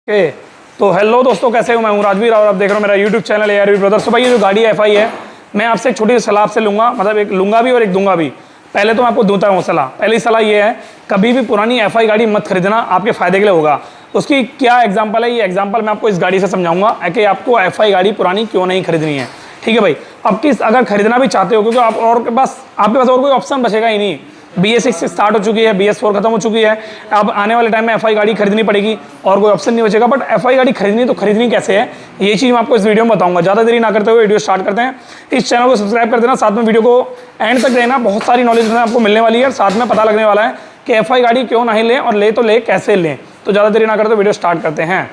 Okay, तो hello दोस्तों, कैसे हो? मैं हूं राजवीर और आप देख रहे हो मेरा यूट्यूब चैनल ARV ब्रदर्स। तो भाई ये जो गाड़ी FI है, मैं आपसे एक छोटी सी सलाह आपसे लूँगा, मतलब एक लूँगा भी और एक दूंगा भी। पहले तो मैं आपको दूंगा हूँ सलाह। पहली सलाह ये है, कभी भी पुरानी FI गाड़ी मत खरीदना, आपके फायदे के लिए होगा। उसकी क्या एग्जाम्पल है, ये एग्जाम्पल मैं आपको इस गाड़ी से समझाऊंगा कि आपको FI गाड़ी पुरानी क्यों नहीं खरीदनी है। ठीक है भाई, अब किस अगर खरीदना भी चाहते हो, क्योंकि आप और आपके पास और कोई ऑप्शन बचेगा ही नहीं। BS6 स्टार्ट हो चुकी है, BS4 खत्म हो चुकी है, अब आने वाले टाइम में FI गाड़ी खरीदनी पड़ेगी और कोई ऑप्शन नहीं बचेगा। बट FI गाड़ी खरीदनी तो खरीदनी कैसे है, ये चीज़ मैं आपको इस वीडियो में बताऊंगा। ज़्यादा देरी ना करते हुए वीडियो स्टार्ट करते हैं। इस चैनल को सब्सक्राइब कर देना, साथ में वीडियो को एंड तक रहना, बहुत सारी नॉलेज आपको मिलने वाली है और साथ में पता लगने वाला है कि FI गाड़ी क्यों नहीं लें और ले तो ले कैसे लें। तो ज़्यादा देरी ना करते वीडियो स्टार्ट करते हैं।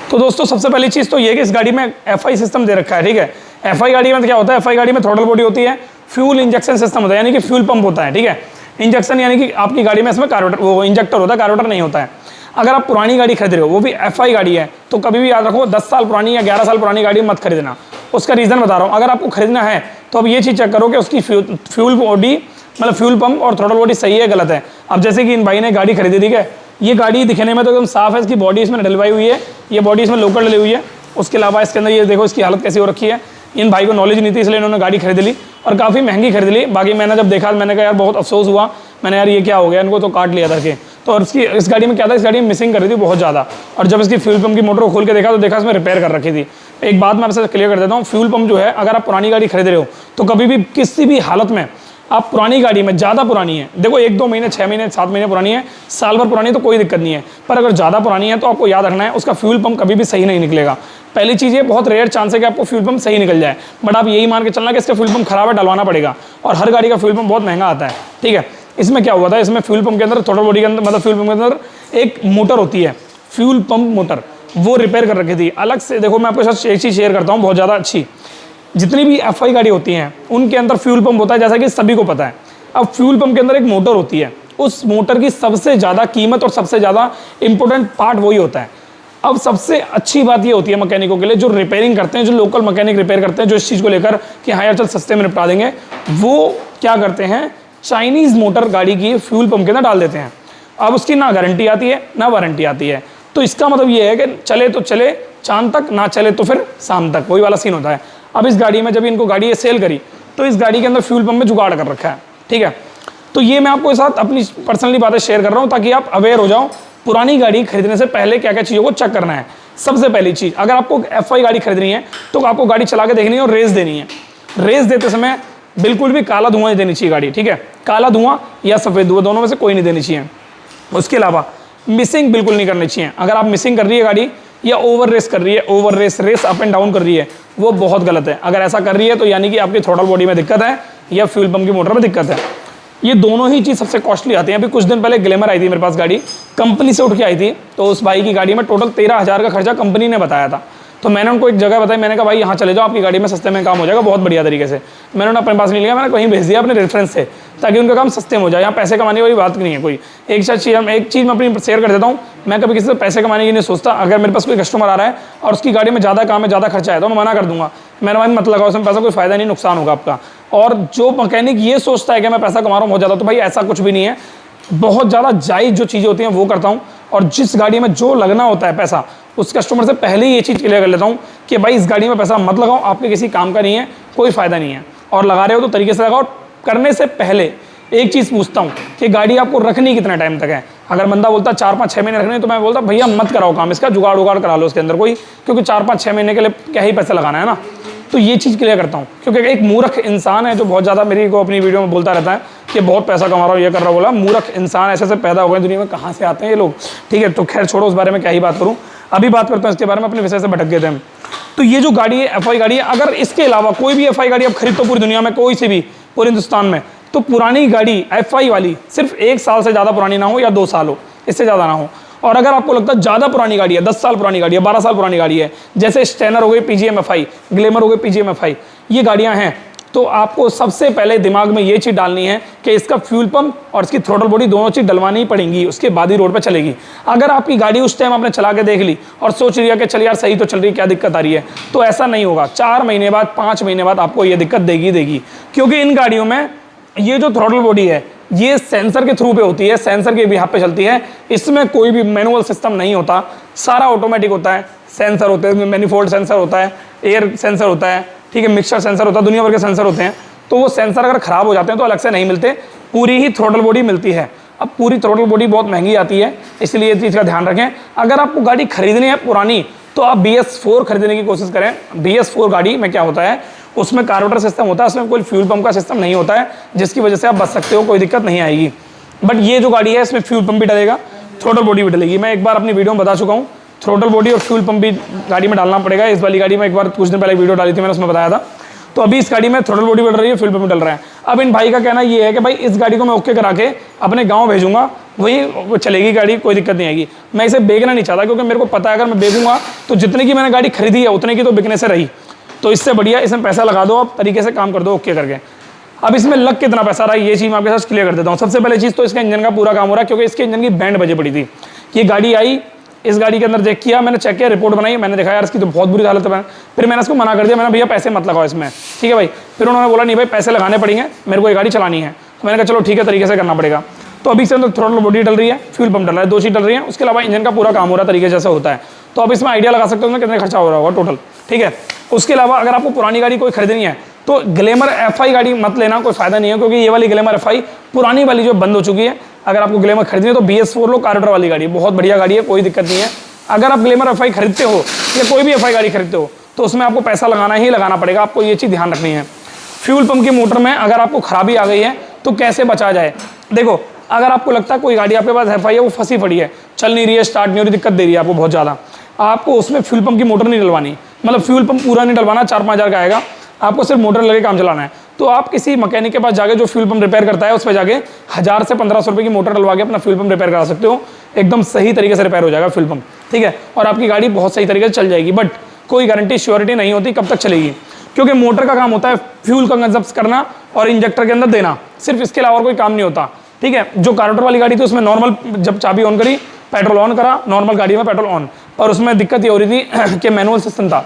तो दोस्तों, सबसे पहली चीज़ तो ये कि इस गाड़ी में FI सिस्टम दे रखा है। ठीक है, FI गाड़ी में तो क्या होता है, FI गाड़ी में थ्रॉटल बॉडी होती है, फ्यूल इंजेक्शन सिस्टम होता है, यानी कि फ्यूल पंप होता है। ठीक है, इंजेक्शन यानी कि आपकी गाड़ी में इसमें कार्बोरेटर, वो इंजेक्टर होता है, कार्बोरेटर नहीं होता है। अगर आप पुरानी गाड़ी खरीद रहे हो, वो भी FI गाड़ी है, तो कभी भी याद रखो 10 साल पुरानी या 11 साल पुरानी गाड़ी मत खरीदना। उसका रीज़न बता रहा हूँ। अगर आपको खरीदना है तो अब ये चीज़ चेक करो कि उसकी फ्यूल बॉडी, मतलब फ्यूल पंप और थ्रॉटल बॉडी सही है गलत है। अब जैसे कि इन भाई ने गाड़ी खरीदी, ठीक है, ये गाड़ी दिखने में तो एकदम साफ है, इसकी बॉडी इसमें डलवाई हुई है, ये बॉडी इसमें लोकल डली हुई है। उसके अलावा इसके अंदर ये देखो इसकी हालत कैसी हो रखी है। इन भाई को नॉलेज नहीं थी, इसलिए इन्होंने गाड़ी खरीद ली और काफ़ी महंगी खरीद ली। बाकी मैंने जब देखा, मैंने कहा यार बहुत अफसोस हुआ, मैंने यार ये क्या हो गया, इनको तो काट लिया था कि। तो और इस गाड़ी में क्या था, इस गाड़ी में मिसिंग कर रही थी बहुत ज़्यादा। और जब इसकी फ्यूल पंप की मोटर को खोल के देखा तो देखा इसमें रिपेयर कर रखी थी। एक बात मैं आपसे क्लियर कर देता हूँ, फ्यूल पंप जो है, अगर आप पुरानी गाड़ी खरीद रहे हो तो कभी भी किसी भी हालत में आप पुरानी गाड़ी में, ज़्यादा पुरानी है, देखो 1-2 महीने, 6 महीने, 7 महीने पुरानी है, साल भर पुरानी है तो कोई दिक्कत नहीं है। पर अगर ज़्यादा पुरानी है तो आपको याद रखना है, उसका फ्यूल पंप कभी भी सही नहीं निकलेगा। पहली चीज़ ये, बहुत रेयर चांस है कि आपको फ्यूल पंप सही निकल जाए, बट आप यही मान के चलना कि इसका फ्यूल पंप खराब है, डलवाना पड़ेगा। और हर गाड़ी का फ्यूल पंप बहुत महंगा आता है। ठीक है, इसमें क्या हुआ था, इसमें फ्यूल पंप के अंदर, थ्रॉटल बॉडी के अंदर, मतलब फ्यूल पंप के अंदर एक मोटर होती है, फ्यूल पंप मोटर, वो रिपेयर कर रखी थी अलग से। देखो मैं आपके साथ एक चीज़ शेयर करता हूँ बहुत ज़्यादा अच्छी। जितनी भी FI गाड़ी होती हैं उनके अंदर फ्यूल पंप होता है, जैसा कि सभी को पता है। अब फ्यूल पंप के अंदर एक मोटर होती है, उस मोटर की सबसे ज़्यादा कीमत और सबसे ज़्यादा इंपॉर्टेंट पार्ट वही होता है। अब सबसे अच्छी बात ये होती है मैकेनिकों के लिए, जो रिपेयरिंग करते हैं, जो लोकल मैकेनिक रिपेयर करते हैं, जो इस चीज़ को लेकर कि हाँ यार चल सस्ते में निपटा देंगे, वो क्या करते हैं, चाइनीज़ मोटर गाड़ी की फ्यूल पंप के अंदर डाल देते हैं। अब उसकी ना गारंटी आती है ना वारंटी आती है। तो इसका मतलब ये है कि चले तो चले चांद तक, ना चले तो फिर शाम तक, वही वाला सीन होता है। अब इस गाड़ी में जब इनको गाड़ी ये सेल करी तो इस गाड़ी के अंदर फ्यूल पंप में जुगाड़ कर रखा है। ठीक है, तो ये मैं आपको साथ अपनी पर्सनली बातें शेयर कर रहा हूँ ताकि आप अवेयर हो जाओ पुरानी गाड़ी खरीदने से पहले क्या क्या चीज़ों को चेक करना है। सबसे पहली चीज़, अगर आपको FI गाड़ी खरीदनी है तो आपको गाड़ी चला के देखनी है और रेस देनी है। रेस देते समय बिल्कुल भी काला धुआं नहीं देनी चाहिए गाड़ी। ठीक है, काला धुआं या सफ़ेद धुआं, दोनों में से कोई नहीं देनी चाहिए। उसके अलावा मिसिंग बिल्कुल नहीं करनी चाहिए। अगर आप मिसिंग कर रही है गाड़ी या ओवर रेस कर रही है, over race up and down कर रही है, वो बहुत गलत है। अगर ऐसा कर रही है तो यानी कि आपकी थ्रॉटल बॉडी में दिक्कत है या फ्यूल पंप की मोटर में दिक्कत है। ये दोनों ही चीज़ सबसे कॉस्टली आती है। अभी कुछ दिन पहले ग्लैमर आई थी मेरे पास, गाड़ी कंपनी से उठ के आई थी, तो उस भाई की गाड़ी में टोटल 13,000 का खर्चा कंपनी ने बताया था। तो मैंने उनको एक जगह बताई, मैंने कहा भाई यहाँ चले जाओ, आपकी गाड़ी में सस्ते में काम हो जाएगा बहुत बढ़िया तरीके से। मैंने उन्हें अपने पास नहीं लिया, मैंने कहीं भेज दिया अपने रेफरेंस से, ताकि उनका काम सस्ते में हो जाए। यहाँ पैसे कमाने वाली बात नहीं है कोई। एक चीज़ मैं अपनी शेयर कर देता हूँ, मैं कभी किसी से पैसे कमाने की नहीं सोचता। अगर मेरे पास कोई कस्टमर आ रहा है और उसकी गाड़ी में ज़्यादा काम है, ज़्यादा खर्चा है, तो मैं मना कर दूंगा, मैंने भाई मत लगाओ उसमें पैसा, कोई फायदा नहीं, नुकसान होगा आपका। और जो मैकेनिक ये सोचता है कि मैं पैसा कमा रहा हूँ बहुत ज़्यादा, तो भाई ऐसा कुछ भी नहीं है। बहुत ज़्यादा जायज़ जो चीज़ें होती हैं वो करता हूँ, और जिस गाड़ी में जो लगना होता है पैसा, उस कस्टमर से पहले ही ये चीज़ क्लियर कर लेता हूँ कि भाई इस गाड़ी में पैसा मत लगाओ, आपके किसी काम का नहीं है, कोई फ़ायदा नहीं है, और लगा रहे हो तो तरीके से लगाओ। करने से पहले एक चीज़ पूछता हूँ कि गाड़ी आपको रखनी कितना टाइम तक है। अगर बंदा बोलता 4-5-6 महीने रखने, तो मैं बोलता भैया मत कराओ काम, इसका जुगाड़ उगाड़ करा लो उसके अंदर कोई, क्योंकि 4-5-6 महीने के लिए क्या ही पैसा लगाना है ना। तो ये चीज़ क्लियर करता हूँ, क्योंकि एक मूर्ख इंसान है जो बहुत ज़्यादा मेरी को अपनी वीडियो में बोलता रहता है कि बहुत पैसा कमा रहा हूँ, ये कर रहा हूँ। बोला मूर्ख इंसान ऐसे से पैदा हो गए दुनिया में, कहाँ से आते हैं ये लोग। ठीक है, तो खैर छोड़ो, उस बारे में क्या ही बात करूँ। अभी बात करता हूँ इसके बारे में, अपने विषय से भटक गए थे हम। तो ये जो गाड़ी है FI गाड़ी है, अगर इसके अलावा कोई भी FI गाड़ी आप खरीद तो पूरी दुनिया में कोई सी भी, पूरे हिंदुस्तान में, तो पुरानी गाड़ी FI वाली सिर्फ 1 साल से ज़्यादा पुरानी ना हो या 2 साल हो, इससे ज़्यादा ना हो। और अगर आपको लगता है ज़्यादा पुरानी गाड़ी है, 10 साल पुरानी गाड़ी है, 12 साल पुरानी गाड़ी है, जैसे स्टैनर हो गई PGM FI, ग्लैमर हो गई PGM FI, ये गाड़ियाँ हैं, तो आपको सबसे पहले दिमाग में ये चीज़ डालनी है कि इसका फ्यूल पंप और इसकी थ्रॉटल बॉडी दोनों चीज़ डलवानी पड़ेंगी, उसके बाद ही रोड पे चलेगी। अगर आपकी गाड़ी उस टाइम आपने चला के देख ली और सोच लिया कि चल यार सही तो चल रही है, क्या दिक्कत आ रही है, तो ऐसा नहीं होगा। 4 महीने बाद, 5 महीने बाद आपको ये दिक्कत देगी। क्योंकि इन गाड़ियों में ये जो थ्रॉटल बॉडी है ये सेंसर के थ्रू पे होती है, सेंसर के बिहाफ पे चलती है। इसमें कोई भी मैनुअल सिस्टम नहीं होता, सारा ऑटोमेटिक होता है। सेंसर होते हैं, मैनिफोल्ड सेंसर होता है, एयर सेंसर होता है, ठीक है, मिक्सचर सेंसर होता है, दुनिया भर के सेंसर होते हैं। तो वो सेंसर अगर ख़राब हो जाते हैं तो अलग से नहीं मिलते, पूरी ही थ्रॉटल बॉडी मिलती है। अब पूरी थ्रॉटल बॉडी बहुत महंगी आती है, इसलिए इस चीज़ का ध्यान रखें। अगर आपको गाड़ी खरीदनी है पुरानी तो आप BS4 खरीदने की कोशिश करें। BS4 गाड़ी में क्या होता है, उसमें कार्बोरेटर सिस्टम होता है, उसमें कोई फ्यूल पंप का सिस्टम नहीं होता है, जिसकी वजह से आप बच सकते हो, कोई दिक्कत नहीं आएगी। बट ये जो गाड़ी है इसमें फ्यूल पंप भी डलेगा, थ्रॉटल बॉडी भी डलेगी। मैं एक बार अपनी वीडियो में बता चुका हूँ, थ्रॉटल बॉडी और फ्यूल पंप भी गाड़ी में डालना पड़ेगा। इस वाली गाड़ी में एक बार कुछ दिन पहले वीडियो डाली थी मैंने, उसमें बताया था। तो अभी इस गाड़ी में थ्रॉटल बॉडी बढ़ रही है, फ्यूल पंप डल रहा है। अब इन भाई का कहना ये है कि भाई इस गाड़ी को मैं ओके करा के अपने गांव भेजूंगा, वही चलेगी गाड़ी, कोई दिक्कत नहीं आएगी। मैं इसे बेचना नहीं चाहता, क्योंकि मेरे को पता है अगर मैं बेचूंगा तो जितने की मैंने गाड़ी खरीदी है उतने की तो बिकने से रही। तो इससे बढ़िया इसमें पैसा लगा दो, आप तरीके से काम कर दो ओके करके। अब इसमें लग कितना पैसा रहा है ये चीज़ मैं आपके साथ क्लियर कर देता हूँ। सबसे पहले चीज़ तो इसका इंजन का पूरा काम हो रहा है, क्योंकि इसके इंजन की बैंड बजे पड़ी थी। ये गाड़ी आई, इस गाड़ी के अंदर चेक किया, मैंने चेक किया, रिपोर्ट बनाई, मैंने देखा यार इसकी तो बहुत बुरी हालत है। फिर मैंने इसको मना कर दिया, मैंने भैया पैसे मत लगाओ इसमें, ठीक है भाई। फिर उन्होंने बोला नहीं भाई पैसे लगाने पड़ेंगे, मेरे को ये गाड़ी चलानी है। तो मैंने कहा चलो ठीक है, तरीके से करना पड़ेगा। तो अभी इसके अंदर थ्रॉटल बॉडी डल रही है, फ्यूल पंप डल रहा है, 2 चीज़ डल रही है, उसके अलावा इंजन का पूरा काम हो रहा है तरीके जैसे होता है। तो अब इसमें आइडिया लगा सकते हो कितने खर्चा हो रहा होगा टोटल, ठीक है। उसके अलावा अगर आपको पुरानी गाड़ी कोई खरीदनी है तो ग्लैमर FI गाड़ी मत लेना, कोई फायदा नहीं है, क्योंकि ये वाली ग्लैमर FI पुरानी वाली जो बंद हो चुकी है। अगर आपको ग्लैमर खरीदनी है तो BS4 लो, कार्बोरेटर वाली गाड़ी बहुत बढ़िया गाड़ी है, कोई दिक्कत नहीं है। अगर आप ग्लैमर FI खरीदते हो या कोई भी FI गाड़ी खरीदते हो तो उसमें आपको पैसा लगाना ही लगाना पड़ेगा, आपको ये चीज़ ध्यान रखनी है। फ्यूल पंप की मोटर में अगर आपको खराबी आ गई है तो कैसे बचा जाए। देखो, अगर आपको लगता है कोई गाड़ी आपके पास FI है वो फंसी पड़ी है, चल नहीं रही है, स्टार्ट नहीं हो रही, दिक्कत दे रही है आपको बहुत ज़्यादा, आपको उसमें फ्यूल पंप की मोटर नहीं डलवानी, मतलब फ्यूल पंप पूरा नहीं डलवाना, 4-5 हज़ार का आएगा, आपको सिर्फ मोटर लगे काम चलाना है। तो आप किसी मैकेनिक के पास जाके जो फ्यूल पंप रिपेयर करता है उस पर जाके 1000 से 1500 रुपये की मोटर डलवा के अपना फ्यूल पंप रिपेयर करा सकते हो। एकदम सही तरीके से रिपेयर हो जाएगा फ्यूल पंप, ठीक है, और आपकी गाड़ी बहुत सही तरीके से चल जाएगी। बट कोई गारंटी श्योरिटी नहीं होती कब तक चलेगी, क्योंकि मोटर का काम होता है फ्यूल का कंजप्ट करना और इंजेक्टर के अंदर देना, सिर्फ इसके अलावा और कोई काम नहीं होता, ठीक है। जो कार्बोरेटर वाली गाड़ी थी उसमें नॉर्मल जब चाबी ऑन करी पेट्रोल ऑन करा, नॉर्मल गाड़ी में पेट्रोल ऑन, और उसमें दिक्कत ये हो रही थी कि मैनुअल सिस्टम था,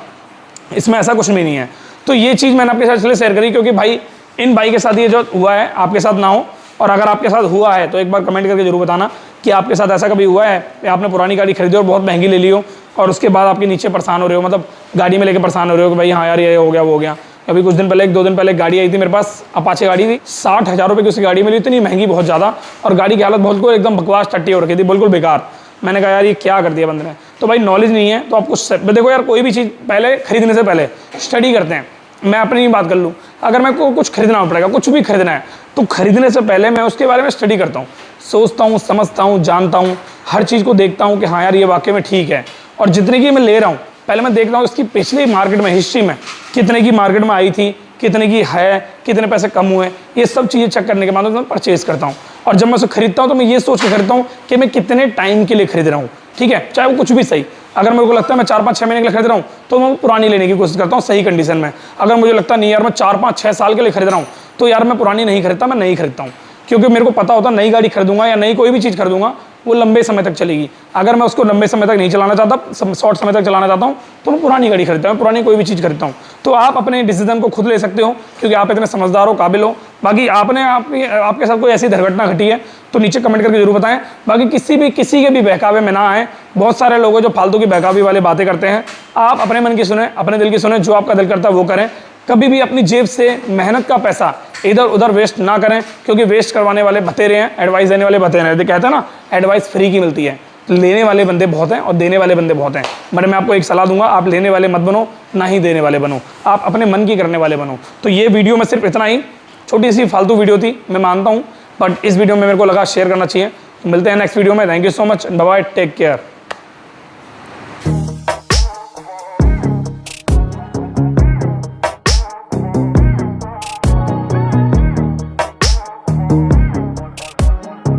इसमें ऐसा कुछ भी नहीं है। तो ये चीज़ मैंने आपके साथ इसलिए शेयर करी क्योंकि भाई इन भाई के साथ ये जो हुआ है आपके साथ ना हो, और अगर आपके साथ हुआ है तो एक बार कमेंट करके जरूर बताना कि आपके साथ ऐसा कभी हुआ है कि आपने पुरानी गाड़ी खरीदी और बहुत महंगी ले ली हो और उसके बाद आपके नीचे परेशान हो रहे हो, मतलब गाड़ी में लेके परेशान हो रहे हो कि भाई हाँ यार ये हो गया वो हो गया। अभी कुछ दिन पहले 1-2 दिन पहले गाड़ी आई थी मेरे पास, अपाचे गाड़ी थी, 60,000 रुपये की उसकी गाड़ी मिली, इतनी महंगी बहुत ज़्यादा, और गाड़ी की हालत बहुत को एकदम बकवास टट्टी हो रखी थी, बिल्कुल बेकार। मैंने कहा यार ये क्या कर दिया बंदे ने। तो भाई नॉलेज नहीं है तो आपको देखो यार, कोई भी चीज़ पहले खरीदने से पहले स्टडी करते हैं। मैं अपनी बात कर लूँ, अगर मेरे को कुछ खरीदना पड़ेगा, कुछ भी खरीदना है, तो खरीदने से पहले मैं उसके बारे में स्टडी करता हूँ, सोचता हूँ, समझता हूँ, जानता हूँ, हर चीज़ को देखता हूँ कि हाँ यार ये वाकई में ठीक है। और जितने की मैं ले रहा हूँ पहले मैं देखता हूँ इसकी पिछली मार्केट में, हिस्ट्री में कितने की मार्केट में आई थी, कितने की है, कितने पैसे कम हुए, ये सब चीज़ें चेक करने के बाद मैं परचेज करता हूँ। और जब मैं उसे खरीदता हूँ तो मैं ये सोच के खरीदता हूँ कि मैं कितने टाइम के लिए खरीद रहा हूँ, ठीक है, चाहे वो कुछ भी सही। अगर मेरे को लगता है मैं 4-5-6 महीने के लिए खरीद रहा हूँ तो मैं पुरानी लेने की कोशिश करता हूँ सही कंडीशन में। अगर मुझे लगता नहीं यार मैं 4-5-6 साल के लिए खरीद रहा हूँ तो यार मैं पुरानी नहीं खरीदता, मैं नहीं खरीदता हूँ, क्योंकि मेरे को पता होता नई गाड़ी खरीदूंगा या नई कोई भी चीज़ खरीदूंगा वो लंबे समय तक चलेगी। अगर मैं उसको लंबे समय तक नहीं चलाना चाहता, शॉर्ट समय तक चलाना चाहता हूँ तो मैं पुरानी गाड़ी खरीदता हूँ, पुरानी कोई भी चीज़ खरीदता हूँ। तो आप अपने डिसीजन को खुद ले सकते हो क्योंकि आप इतने समझदार हो, काबिल हो। बाकी आपके साथ कोई ऐसी दुर्घटना घटी है तो नीचे कमेंट करके जरूर बताएं। बाकी किसी के भी बहकावे में ना आए। बहुत सारे लोग जो फालतू की बहकावी वाले बातें करते हैं, आप अपने मन की सुने, अपने दिल की सुने, जो आपका दिल करता है वो करें। कभी भी अपनी जेब से मेहनत का पैसा इधर उधर वेस्ट ना करें, क्योंकि वेस्ट करवाने वाले बतेरे हैं, एडवाइस देने वाले बतेरे हैं। कहते हैं ना एडवाइस फ्री की मिलती है, लेने वाले बंदे बहुत हैं और देने वाले बंदे बहुत हैं। बट मैं आपको एक सलाह दूंगा, आप लेने वाले मत बनो, ना ही देने वाले बनो, आप अपने मन की करने वाले बनो। तो ये वीडियो में सिर्फ इतना ही, छोटी सी फालतू वीडियो थी मैं मानता हूँ, बट इस वीडियो में मेरे को लगा शेयर करना चाहिए। तो मिलते हैं नेक्स्ट वीडियो में। Thank you so much, bye bye, take care.